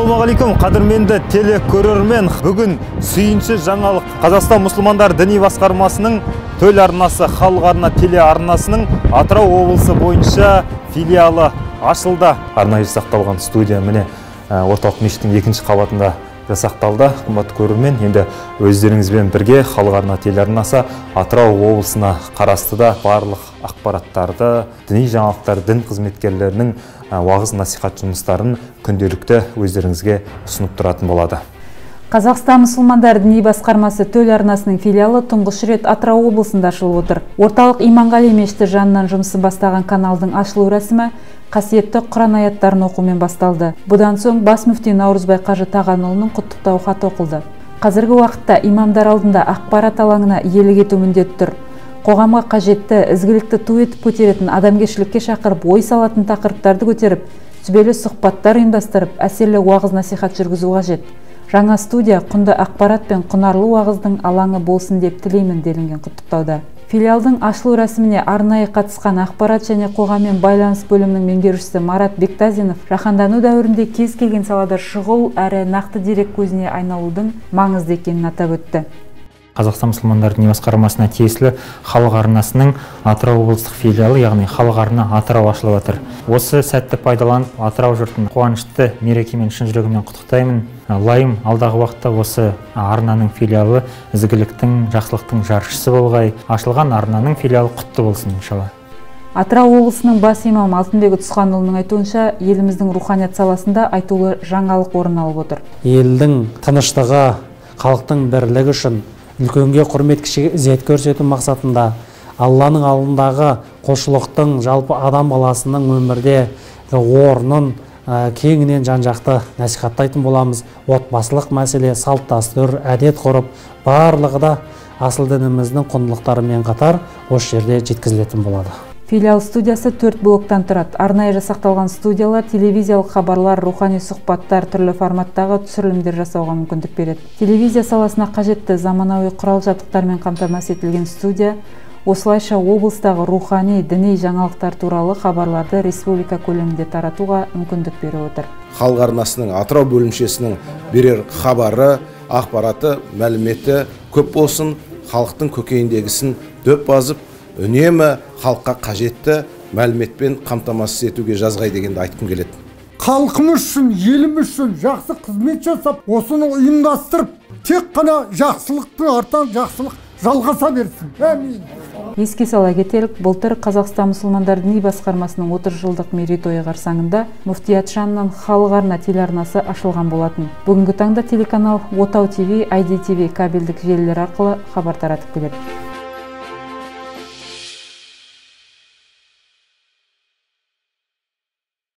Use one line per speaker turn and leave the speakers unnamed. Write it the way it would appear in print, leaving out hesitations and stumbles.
Ассалаумағалейкум, қадірменді телекөрермен. Бүгін сүйінші жаңалық Қазақстан мұсылмандар діни басқармасының төл арнасы, халық арна телеарнасының Атырау облысы бойынша филиалы ашылды. Арнайы жасақталған студия міне орталық мешіттің екінші қабатында жасақталды. Қымбатты көрермен, енді өздеріңізбен бірге халық арна телеарнасы Атырау облысына қарасты да барлық ақпараттарды, діни жаңалықтар, дін қызметкерлерінің уағыз насихат жұмыстарын күнделікті өздеріңізге ұсынып тұратын болады.
Қазақстан мұсылмандар діни басқармасы төл арнасының филиалы тұңғыш рет Атырау облысында ашылып отыр. Орталық Иманғали мешіті жанынан жұмысы бастаған каналдың ашылу рәсімі қасиетті Құран аяттарын оқумен басталды. Бұдан соң бас мүфти Наурызбай Қажы Тағанұлының құттықтау хаты оқылды. Қазіргі уақытта имамдар алдында ақпарат алаңына иелік ету міндеті тұр. Қоғамға қажетті, ізгілікті ту етіп көтеретін, адамгершілікке шақырып, ой салатын тақырыптарды көтеріп, сүбелі сұхбаттар ұйымдастырып, әсерлі уағыз насихат жүргізу қажет. Жаңа студия құнды ақпарат пен құнарлы уағыздың алаңы болсын деп тілеймін делінген құттықтауда. Филиалдың ашылу рәсіміне арнайы қатысқан ақпарат және қоғаммен байланыс бөлімінің меңгерушісі Марат Бектазинов жаһандану дәуірінде кез келген салада шұғыл әрі нақты дерек көзіне айналудың маңызды екенін атап өтті.
Қазақстан мұсылмандар діни басқармасына тиесілі халық арнасының Атырау облыстық филиалы, яғни халық арна Атырау ашылып жатыр. Осы сәтті пайдаланып, Атырау жұртын қуанышты мерекемен шын жүрегіммен құттықтаймын. Лайым алдағы уақытта осы арнаның филиалы ізгіліктің, жақсылықтың жаршысы болғай. Ашылған арнаның филиалы құтты болсын иншалла.
Атырау облысының бас имамы Алтынбек Ұтысқанұлының айтуынша, еліміздің руханият саласында айтулы жаңалық орын алып отыр.
Елдің тыныштығы, халықтың бірлігі үшін үлкенге құрмет, кішіге ізет көрсету мақсатында Алланың алдындағы құлшылықтың, жалпы адам баласының өмірде орнын кеңінен жан-жақты насихаттайтын боламыз. Отбасылық мәселе, салт дәстүр, әдет ғұрып барлығы да асыл дініміздің құндылықтарымен қатар осы жерде жеткізілетін болады.
Филиал студиясы 4 блоктан тұрады. Арнайы жасақталған студиялар телевизиялық хабарлар, рухани сұхбаттар, түрлі форматтағы түсірілімдер жасауға мүмкіндік береді. Телевизия саласына қажетті заманауи құрал-жабдықтармен қамтамасыз етілген студия осылайша облыстағы рухани, діни жаңалықтар туралы хабарларды республика көлемінде таратуға мүмкіндік беріп отыр.
Халық арнасының Атырау бөлімшесінің берер хабары, ақпараты, мәліметі көп болсын, халықтың көкейіндегісін дөп басып, үнемі халыққа қажетті мәліметпен қамтамасыз етуге жазғай дегенді айтқым келеді.
Халқымыз үшін, еліміз үшін жақсы қызмет жасап, осыны ұйымдастырып, тек қана жақсылықтың артынан жақсылық жалғаса берсін. Әмин.
Еске сала кетелік, былтыр Қазақстан мұсылмандар діни басқармасының 30 жылдық мерейтойы қарсаңында Мүфтият жанынан халық арна телеарнасы ашылған болатын. Бүгінгі таңда телеканал Отау ТВ, ID TV кабельдік желілер арқылы хабар таратып келеді.